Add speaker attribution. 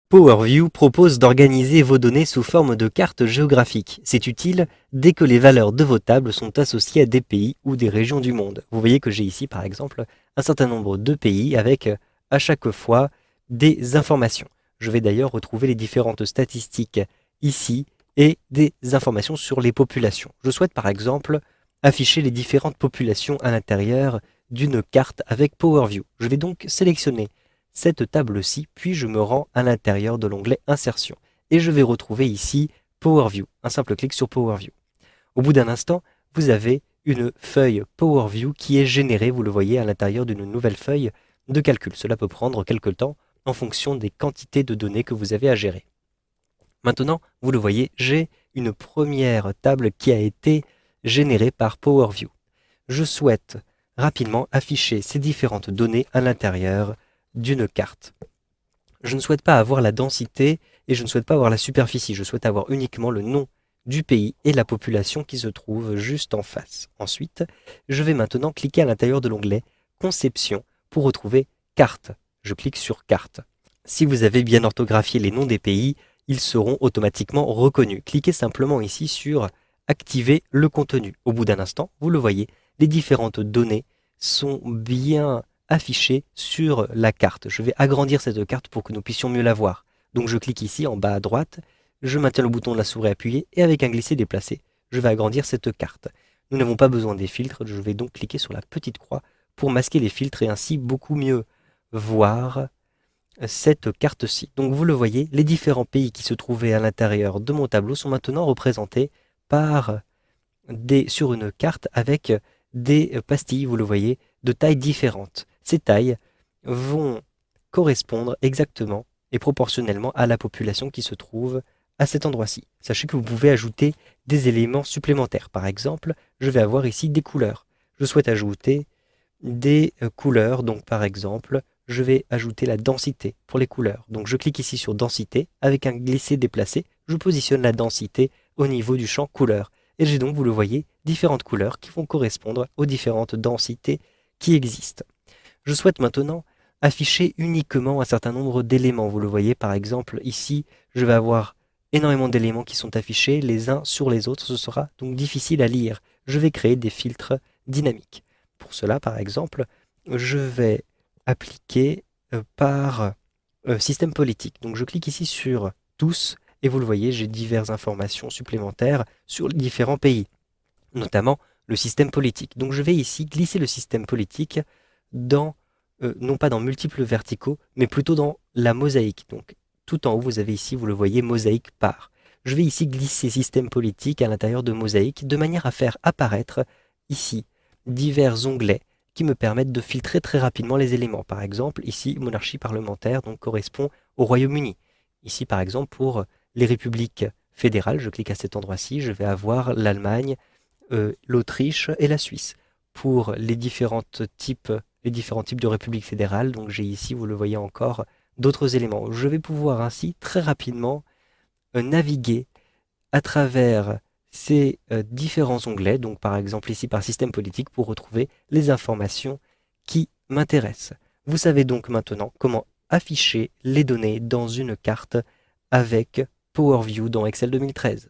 Speaker 1: PowerView propose d'organiser vos données sous forme de cartes géographiques. C'est utile dès que les valeurs de vos tables sont associées à des pays ou des régions du monde. Vous voyez que j'ai ici par exemple un certain nombre de pays avec à chaque fois des informations. Je vais d'ailleurs retrouver les différentes statistiques ici et des informations sur les populations. Je souhaite par exemple afficher les différentes populations à l'intérieur d'une carte avec PowerView. Je vais donc sélectionner cette table-ci, puis je me rends à l'intérieur de l'onglet Insertion. Et je vais retrouver ici PowerView, un simple clic sur PowerView. Au bout d'un instant, vous avez une feuille PowerView qui est générée, vous le voyez, à l'intérieur d'une nouvelle feuille de calcul. Cela peut prendre quelque temps en fonction des quantités de données que vous avez à gérer. Maintenant, vous le voyez, j'ai une première table qui a été générée par PowerView. Je souhaite rapidement afficher ces différentes données à l'intérieur d'une carte. Je ne souhaite pas avoir la densité et je ne souhaite pas avoir la superficie. Je souhaite avoir uniquement le nom du pays et la population qui se trouve juste en face. Ensuite, je vais maintenant cliquer à l'intérieur de l'onglet Conception pour retrouver Carte. Je clique sur Carte. Si vous avez bien orthographié les noms des pays, ils seront automatiquement reconnus. Cliquez simplement ici sur Activer le contenu. Au bout d'un instant, vous le voyez, les différentes données sont bien affichées sur la carte. Je vais agrandir cette carte pour que nous puissions mieux la voir. Donc je clique ici en bas à droite, je maintiens le bouton de la souris appuyé et avec un glisser-déplacer, je vais agrandir cette carte. Nous n'avons pas besoin des filtres, je vais donc cliquer sur la petite croix pour masquer les filtres et ainsi beaucoup mieux voir cette carte-ci. Donc vous le voyez, les différents pays qui se trouvaient à l'intérieur de mon tableau sont maintenant représentés par sur une carte avec des pastilles, vous le voyez, de tailles différentes. Ces tailles vont correspondre exactement et proportionnellement à la population qui se trouve à cet endroit-ci. Sachez que vous pouvez ajouter des éléments supplémentaires. Par exemple, je vais avoir ici des couleurs. Je souhaite ajouter des couleurs, donc par exemple, je vais ajouter la densité pour les couleurs. Donc je clique ici sur densité, avec un glisser-déplacer, je positionne la densité au niveau du champ couleur. Et j'ai donc, vous le voyez, différentes couleurs qui vont correspondre aux différentes densités qui existent. Je souhaite maintenant afficher uniquement un certain nombre d'éléments. Vous le voyez, par exemple, ici, je vais avoir énormément d'éléments qui sont affichés les uns sur les autres. Ce sera donc difficile à lire. Je vais créer des filtres dynamiques. Pour cela, par exemple, je vais appliquer par système politique. Donc je clique ici sur tous et vous le voyez, j'ai diverses informations supplémentaires sur les différents pays, notamment le système politique. Donc je vais ici glisser le système politique dans, non pas dans multiples verticaux, mais plutôt dans la mosaïque. Donc tout en haut, vous avez ici, vous le voyez, mosaïque par. Je vais ici glisser système politique à l'intérieur de mosaïque de manière à faire apparaître ici divers onglets qui me permettent de filtrer très rapidement les éléments. Par exemple, ici, monarchie parlementaire donc, correspond au Royaume-Uni. Ici, par exemple, pour les républiques fédérales, je clique à cet endroit-ci, je vais avoir l'Allemagne, l'Autriche et la Suisse. Pour les différents types de républiques fédérales, donc j'ai ici, vous le voyez encore, d'autres éléments. Je vais pouvoir ainsi très rapidement naviguer à travers ces différents onglets, donc par exemple ici par système politique, pour retrouver les informations qui m'intéressent. Vous savez donc maintenant comment afficher les données dans une carte avec PowerView dans Excel 2013.